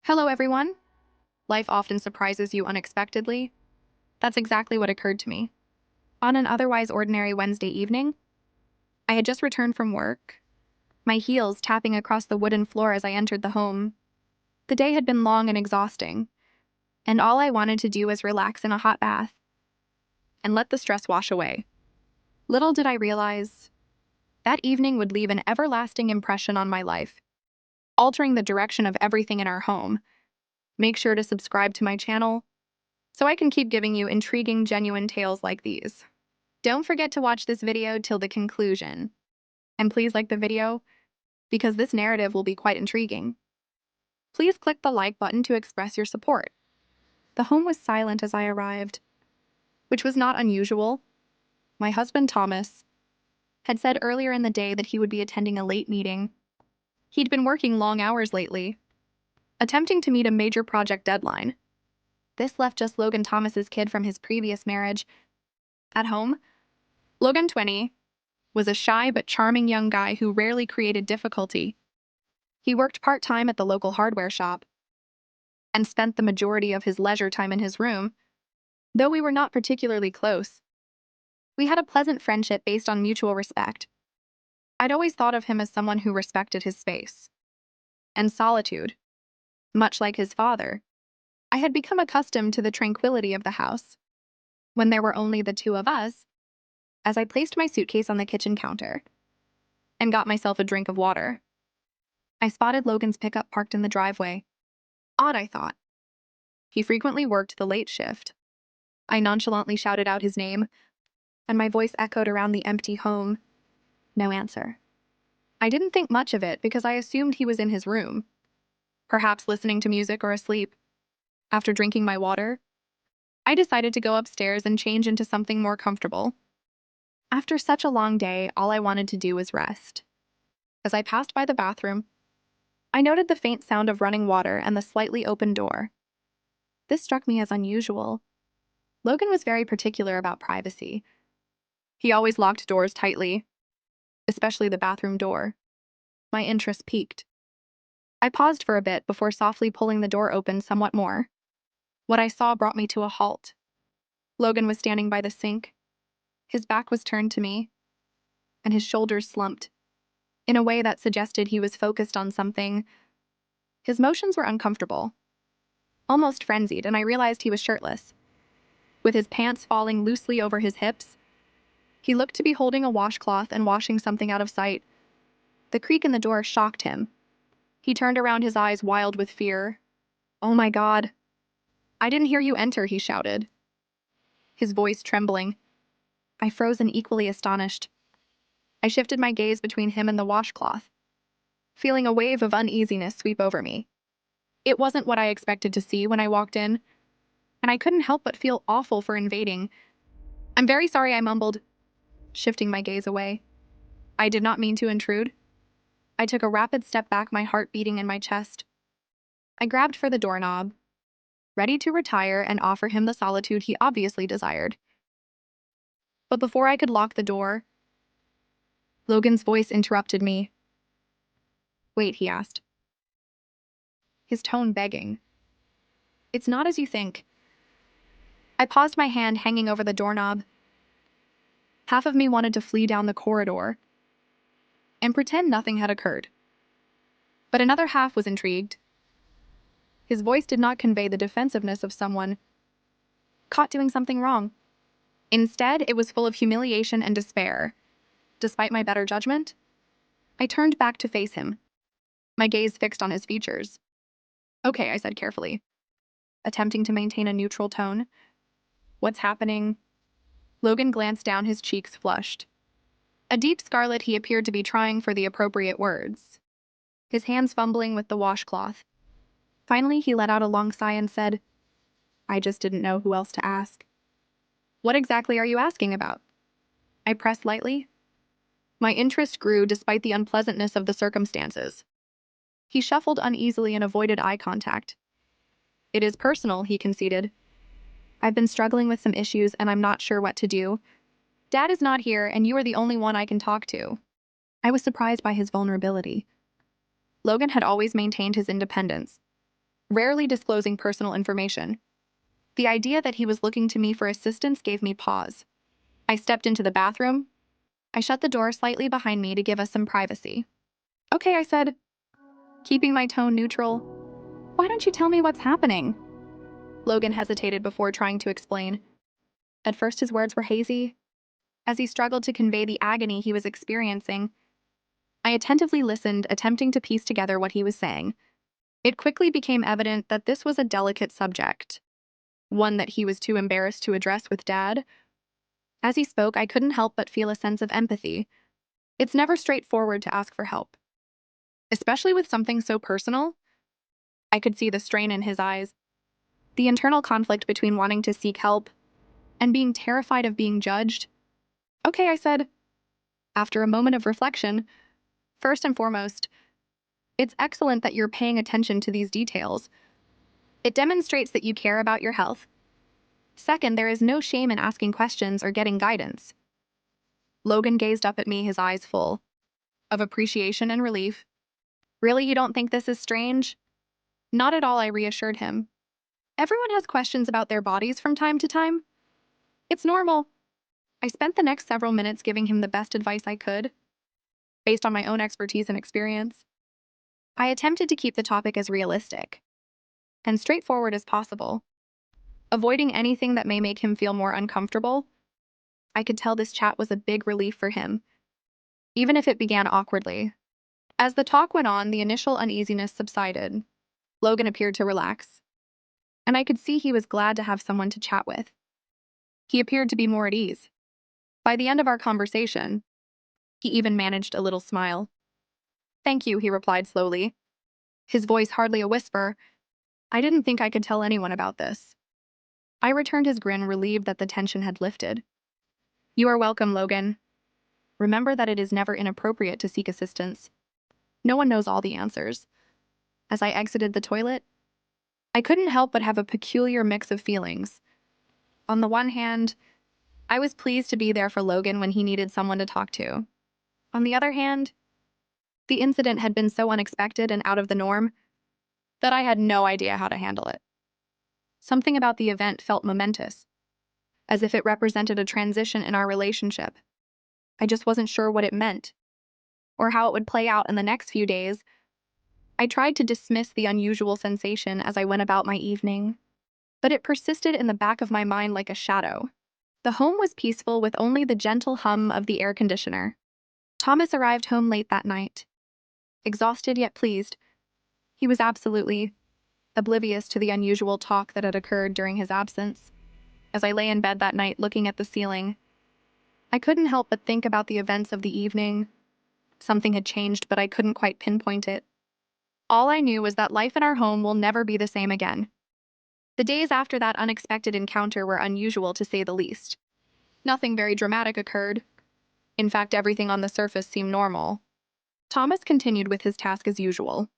Hello, everyone. Life often surprises you unexpectedly. That's exactly what occurred to me. On an otherwise ordinary Wednesday evening, I had just returned from work, my heels tapping across the wooden floor as I entered the home. The day had been long and exhausting, and all I wanted to do was relax in a hot bath and let the stress wash away. Little did I realize, that evening would leave an everlasting impression on my life, altering the direction of everything in our home. Make sure to subscribe to my channel so I can keep giving you intriguing, genuine tales like these. Don't forget to watch this video till the conclusion. And please like the video, because this narrative will be quite intriguing. Please click the like button to express your support. The home was silent as I arrived, which was not unusual. My husband, Thomas, had said earlier in the day that he would be attending a late meeting. He'd been working long hours lately, attempting to meet a major project deadline. This left just Logan, Thomas's kid from his previous marriage. At home, Logan, 20, was a shy but charming young guy who rarely created difficulty. He worked part-time at the local hardware shop and spent the majority of his leisure time in his room. Though we were not particularly close, we had a pleasant friendship based on mutual respect. I'd always thought of him as someone who respected his space and solitude. Much like his father, I had become accustomed to the tranquility of the house when there were only the two of us. As I placed my suitcase on the kitchen counter and got myself a drink of water, I spotted Logan's pickup parked in the driveway. Odd, I thought. He frequently worked the late shift. I nonchalantly shouted out his name, and my voice echoed around the empty home. No answer. I didn't think much of it because I assumed he was in his room, perhaps listening to music or asleep. After drinking my water, I decided to go upstairs and change into something more comfortable. After such a long day, all I wanted to do was rest. As I passed by the bathroom, I noted the faint sound of running water and the slightly open door. This struck me as unusual. Logan was very particular about privacy. He always locked doors tightly, especially the bathroom door. My interest piqued. I paused for a bit before softly pulling the door open somewhat more. What I saw brought me to a halt. Logan was standing by the sink. His back was turned to me, and his shoulders slumped, in a way that suggested he was focused on something. His motions were uncomfortable, almost frenzied, and I realized he was shirtless. With his pants falling loosely over his hips, he looked to be holding a washcloth and washing something out of sight. The creak in the door shocked him. He turned around, his eyes wild with fear. "Oh my God. I didn't hear you enter," he shouted, his voice trembling. I froze and equally astonished. I shifted my gaze between him and the washcloth, feeling a wave of uneasiness sweep over me. It wasn't what I expected to see when I walked in, and I couldn't help but feel awful for invading. "I'm very sorry," I mumbled, shifting my gaze away. "I did not mean to intrude." I took a rapid step back, my heart beating in my chest. I grabbed for the doorknob, ready to retire and offer him the solitude he obviously desired. But before I could lock the door, Logan's voice interrupted me. "Wait," he asked, his tone begging. "It's not as you think." I paused, my hand hanging over the doorknob. Half of me wanted to flee down the corridor and pretend nothing had occurred, but another half was intrigued. His voice did not convey the defensiveness of someone caught doing something wrong. Instead, it was full of humiliation and despair. Despite my better judgment, I turned back to face him, my gaze fixed on his features. "Okay," I said carefully, attempting to maintain a neutral tone. "What's happening?" Logan glanced down, his cheeks flushed. A deep scarlet, he appeared to be trying for the appropriate words, his hands fumbling with the washcloth. Finally, he let out a long sigh and said, "I just didn't know who else to ask." "What exactly are you asking about?" I pressed lightly. My interest grew despite the unpleasantness of the circumstances. He shuffled uneasily and avoided eye contact. "It is personal," he conceded. "I've been struggling with some issues and I'm not sure what to do. Dad is not here and you are the only one I can talk to." I was surprised by his vulnerability. Logan had always maintained his independence, rarely disclosing personal information. The idea that he was looking to me for assistance gave me pause. I stepped into the bathroom. I shut the door slightly behind me to give us some privacy. Okay, I said, keeping my tone neutral. Why don't you tell me what's happening? Logan hesitated before trying to explain. At first, his words were hazy. As he struggled to convey the agony he was experiencing, I attentively listened, attempting to piece together what he was saying. It quickly became evident that this was a delicate subject, one that he was too embarrassed to address with Dad. As he spoke, I couldn't help but feel a sense of empathy. It's never straightforward to ask for help, especially with something so personal. I could see the strain in his eyes, the internal conflict between wanting to seek help and being terrified of being judged. Okay, I said, after a moment of reflection, first and foremost, it's excellent that you're paying attention to these details. It demonstrates that you care about your health. Second, there is no shame in asking questions or getting guidance. Logan gazed up at me, his eyes full of appreciation and relief. Really, you don't think this is strange? Not at all, I reassured him. Everyone has questions about their bodies from time to time. It's normal. I spent the next several minutes giving him the best advice I could, based on my own expertise and experience. I attempted to keep the topic as realistic and straightforward as possible, avoiding anything that may make him feel more uncomfortable. I could tell this chat was a big relief for him, even if it began awkwardly. As the talk went on, the initial uneasiness subsided. Logan appeared to relax, and I could see he was glad to have someone to chat with. He appeared to be more at ease. By the end of our conversation, he even managed a little smile. Thank you, he replied slowly, his voice hardly a whisper. I didn't think I could tell anyone about this. I returned his grin, relieved that the tension had lifted. You are welcome, Logan. Remember that it is never inappropriate to seek assistance. No one knows all the answers. As I exited the toilet, I couldn't help but have a peculiar mix of feelings. On the one hand, I was pleased to be there for Logan when he needed someone to talk to. On the other hand, the incident had been so unexpected and out of the norm that I had no idea how to handle it. Something about the event felt momentous, as if it represented a transition in our relationship. I just wasn't sure what it meant, or how it would play out in the next few days. I tried to dismiss the unusual sensation as I went about my evening, but it persisted in the back of my mind like a shadow. The home was peaceful with only the gentle hum of the air conditioner. Thomas arrived home late that night, exhausted yet pleased. He was absolutely oblivious to the unusual talk that had occurred during his absence. As I lay in bed that night looking at the ceiling, I couldn't help but think about the events of the evening. Something had changed, but I couldn't quite pinpoint it. All I knew was that life in our home will never be the same again. The days after that unexpected encounter were unusual, to say the least. Nothing very dramatic occurred. In fact, everything on the surface seemed normal. Thomas continued with his task as usual.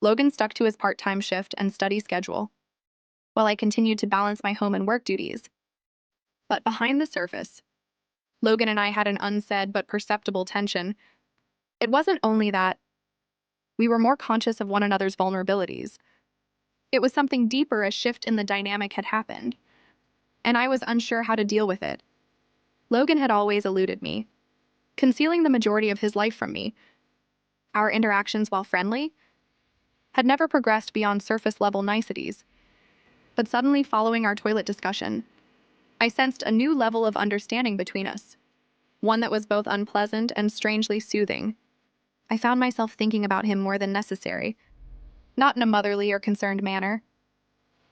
Logan stuck to his part-time shift and study schedule, while I continued to balance my home and work duties. But behind the surface, Logan and I had an unsaid but perceptible tension. It wasn't only that. We were more conscious of one another's vulnerabilities. It was something deeper. A shift in the dynamic had happened, and I was unsure how to deal with it. Logan had always eluded me, concealing the majority of his life from me. Our interactions, while friendly, had never progressed beyond surface-level niceties. But suddenly, following our toilet discussion, I sensed a new level of understanding between us, one that was both unpleasant and strangely soothing. I found myself thinking about him more than necessary, not in a motherly or concerned manner,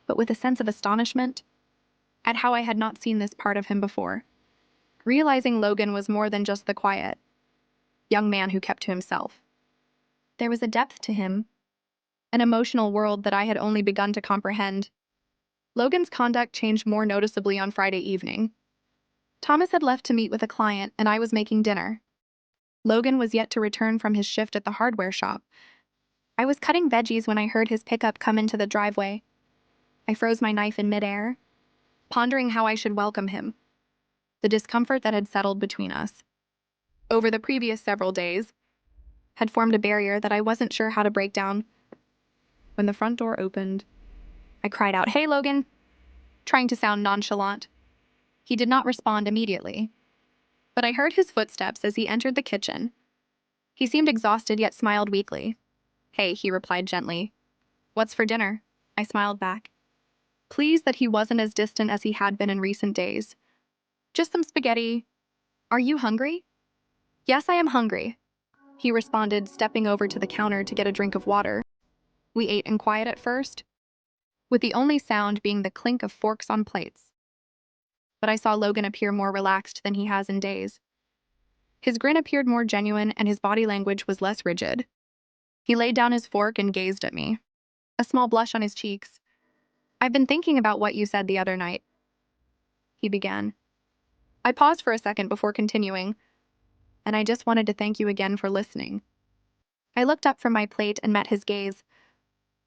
but with a sense of astonishment at how I had not seen this part of him before. Realizing Logan was more than just the quiet young man who kept to himself. There was a depth to him, an emotional world that I had only begun to comprehend. Logan's conduct changed more noticeably on Friday evening. Thomas had left to meet with a client, and I was making dinner. Logan was yet to return from his shift at the hardware shop. I was cutting veggies when I heard his pickup come into the driveway. I froze my knife in midair, pondering how I should welcome him. The discomfort that had settled between us over the previous several days had formed a barrier that I wasn't sure how to break down. When the front door opened, I cried out, "Hey, Logan," trying to sound nonchalant. He did not respond immediately, but I heard his footsteps as he entered the kitchen. He seemed exhausted yet smiled weakly. "Hey," he replied gently. "What's for dinner?" I smiled back, pleased that he wasn't as distant as he had been in recent days. "Just some spaghetti. Are you hungry?" "Yes, I am hungry," he responded, stepping over to the counter to get a drink of water. We ate in quiet at first, with the only sound being the clink of forks on plates. But I saw Logan appear more relaxed than he has in days. His grin appeared more genuine and his body language was less rigid. He laid down his fork and gazed at me, a small blush on his cheeks. "I've been thinking about what you said the other night," he began. I paused for a second before continuing, "and I just wanted to thank you again for listening." I looked up from my plate and met his gaze.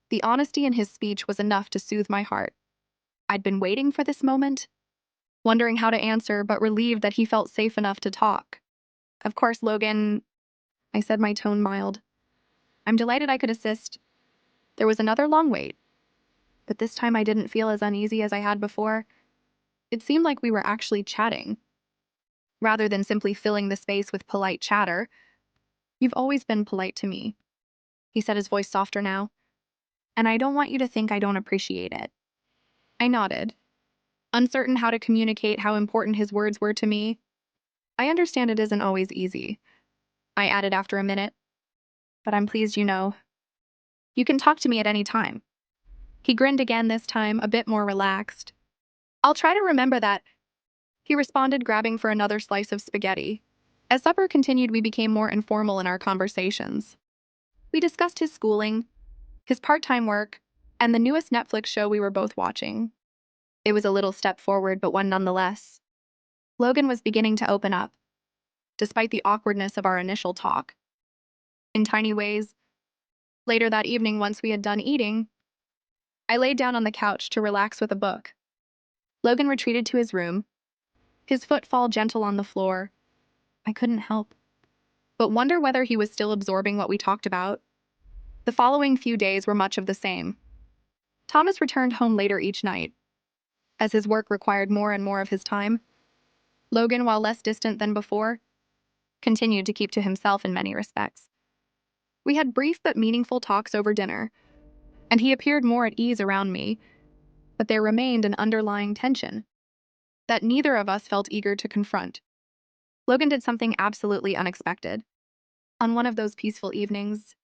The honesty in his speech was enough to soothe my heart. I'd been waiting for this moment, wondering how to answer, but relieved that he felt safe enough to talk. "Of course, Logan," I said, my tone mild. "I'm delighted I could assist." There was another long wait, but this time I didn't feel as uneasy as I had before. It seemed like we were actually chatting, rather than simply filling the space with polite chatter. "You've always been polite to me," he said, his voice softer now, "and I don't want you to think I don't appreciate it." I nodded, uncertain how to communicate how important his words were to me. "I understand it isn't always easy," I added after a minute, "but I'm pleased you know. You can talk to me at any time." He grinned again, this time a bit more relaxed. "I'll try to remember that," he responded, grabbing for another slice of spaghetti. As supper continued, we became more informal in our conversations. We discussed his schooling, his part-time work, and the newest Netflix show we were both watching. It was a little step forward, but one nonetheless. Logan was beginning to open up, despite the awkwardness of our initial talk. In tiny ways. Later that evening, once we had done eating, I laid down on the couch to relax with a book. Logan retreated to his room, his footfall gentle on the floor. I couldn't help but wonder whether he was still absorbing what we talked about. The following few days were much of the same. Thomas returned home later each night, as his work required more and more of his time. Logan, while less distant than before, continued to keep to himself in many respects. We had brief but meaningful talks over dinner, and he appeared more at ease around me, but there remained an underlying tension that neither of us felt eager to confront. Logan did something absolutely unexpected. On one of those peaceful evenings,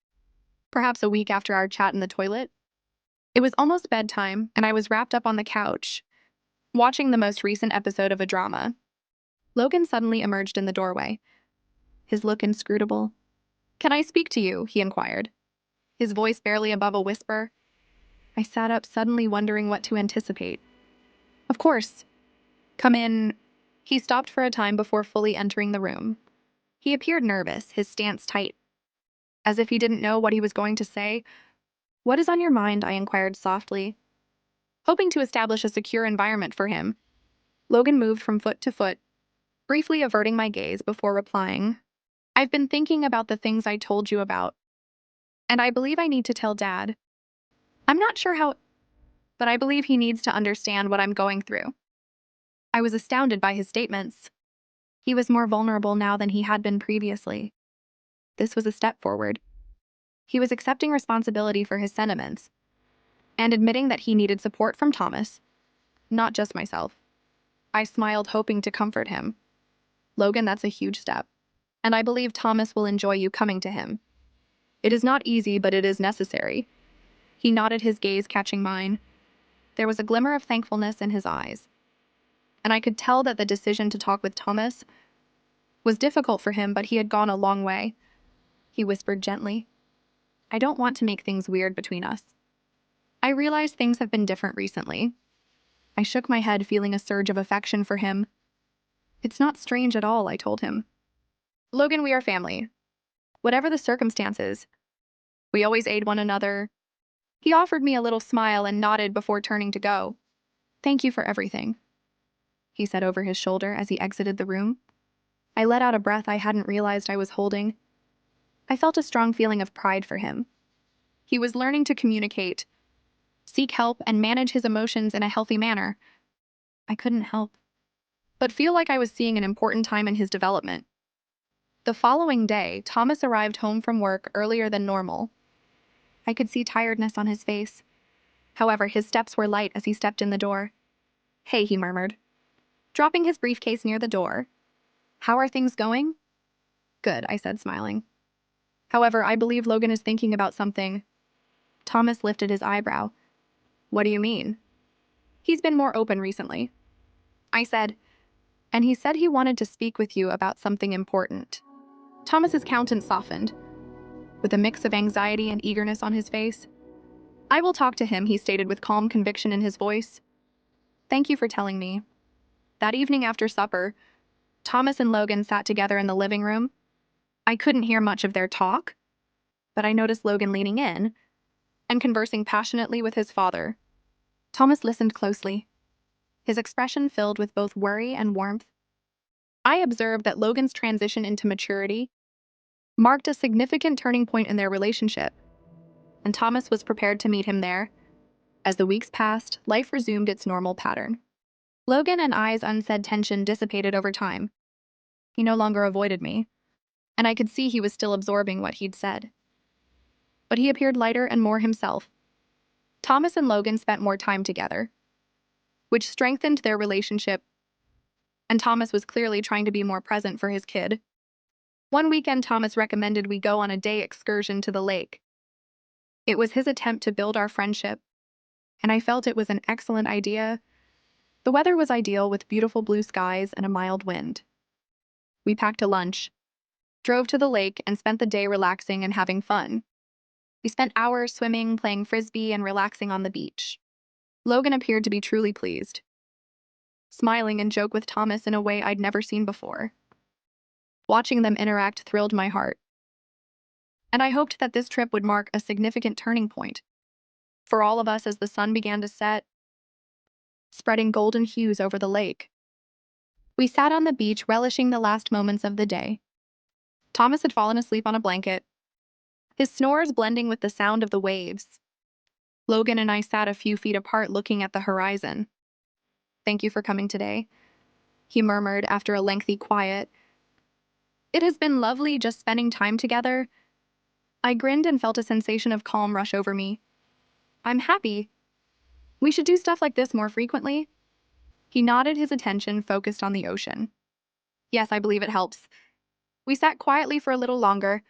perhaps a week after our chat in the toilet, it was almost bedtime, and I was wrapped up on the couch, watching the most recent episode of a drama. Logan suddenly emerged in the doorway, his look inscrutable. "Can I speak to you?" he inquired, his voice barely above a whisper. I sat up, suddenly wondering what to anticipate. "Of course. Come in." He stopped for a time before fully entering the room. He appeared nervous, his stance tight, as if he didn't know what he was going to say. "What is on your mind?" I inquired softly, hoping to establish a secure environment for him. Logan moved from foot to foot, briefly averting my gaze before replying. "I've been thinking about the things I told you about, and I believe I need to tell Dad. I'm not sure how, but I believe he needs to understand what I'm going through." I was astounded by his statements. He was more vulnerable now than he had been previously. This was a step forward. He was accepting responsibility for his sentiments and admitting that he needed support from Thomas, not just myself. I smiled, hoping to comfort him. "Logan, that's a huge step, and I believe Thomas will enjoy you coming to him. It is not easy, but it is necessary." He nodded, his gaze catching mine. There was a glimmer of thankfulness in his eyes, and I could tell that the decision to talk with Thomas was difficult for him, but he had gone a long way. He whispered gently, "I don't want to make things weird between us. I realize things have been different recently." I shook my head, feeling a surge of affection for him. "It's not strange at all," I told him. "Logan, we are family. Whatever the circumstances, we always aid one another." He offered me a little smile and nodded before turning to go. "Thank you for everything," he said over his shoulder as he exited the room. I let out a breath I hadn't realized I was holding. I felt a strong feeling of pride for him. He was learning to communicate, seek help, and manage his emotions in a healthy manner. I couldn't help but feel like I was seeing an important time in his development. The following day, Thomas arrived home from work earlier than normal. I could see tiredness on his face. However, his steps were light as he stepped in the door. "Hey," he murmured, dropping his briefcase near the door. "How are things going?" "Good," I said, smiling. "However, I believe Logan is thinking about something." Thomas lifted his eyebrow. "What do you mean?" "He's been more open recently," I said, "and he said he wanted to speak with you about something important." Thomas's countenance softened, with a mix of anxiety and eagerness on his face. "I will talk to him," he stated with calm conviction in his voice. "Thank you for telling me." That evening after supper, Thomas and Logan sat together in the living room. I couldn't hear much of their talk, but I noticed Logan leaning in and conversing passionately with his father. Thomas listened closely, his expression filled with both worry and warmth. I observed that Logan's transition into maturity marked a significant turning point in their relationship, and Thomas was prepared to meet him there. As the weeks passed, life resumed its normal pattern. Logan and I's unsaid tension dissipated over time. He no longer avoided me, and I could see he was still absorbing what he'd said. But he appeared lighter and more himself. Thomas and Logan spent more time together, which strengthened their relationship, and Thomas was clearly trying to be more present for his kid. One weekend, Thomas recommended we go on a day excursion to the lake. It was his attempt to build our friendship, and I felt it was an excellent idea. The weather was ideal with beautiful blue skies and a mild wind. We packed a lunch, drove to the lake, and spent the day relaxing and having fun. We spent hours swimming, playing frisbee, and relaxing on the beach. Logan appeared to be truly pleased, smiling and joke with Thomas in a way I'd never seen before. Watching them interact thrilled my heart, and I hoped that this trip would mark a significant turning point for all of us as the sun began to set, spreading golden hues over the lake. We sat on the beach, relishing the last moments of the day. Thomas had fallen asleep on a blanket, his snores blending with the sound of the waves. Logan and I sat a few feet apart looking at the horizon. "Thank you for coming today," he murmured after a lengthy quiet. "It has been lovely just spending time together." I grinned and felt a sensation of calm rush over me. "I'm happy. We should do stuff like this more frequently." He nodded, his attention focused on the ocean. "Yes, I believe it helps." We sat quietly for a little longer,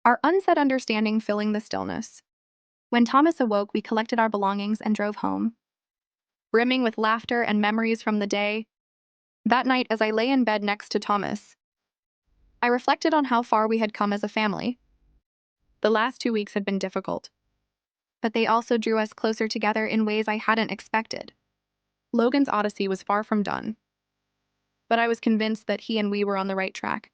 our unsaid understanding filling the stillness. When Thomas awoke, we collected our belongings and drove home, brimming with laughter and memories from the day. That night, as I lay in bed next to Thomas, I reflected on how far we had come as a family. The last 2 weeks had been difficult, but they also drew us closer together in ways I hadn't expected. Logan's odyssey was far from done, but I was convinced that he and we were on the right track.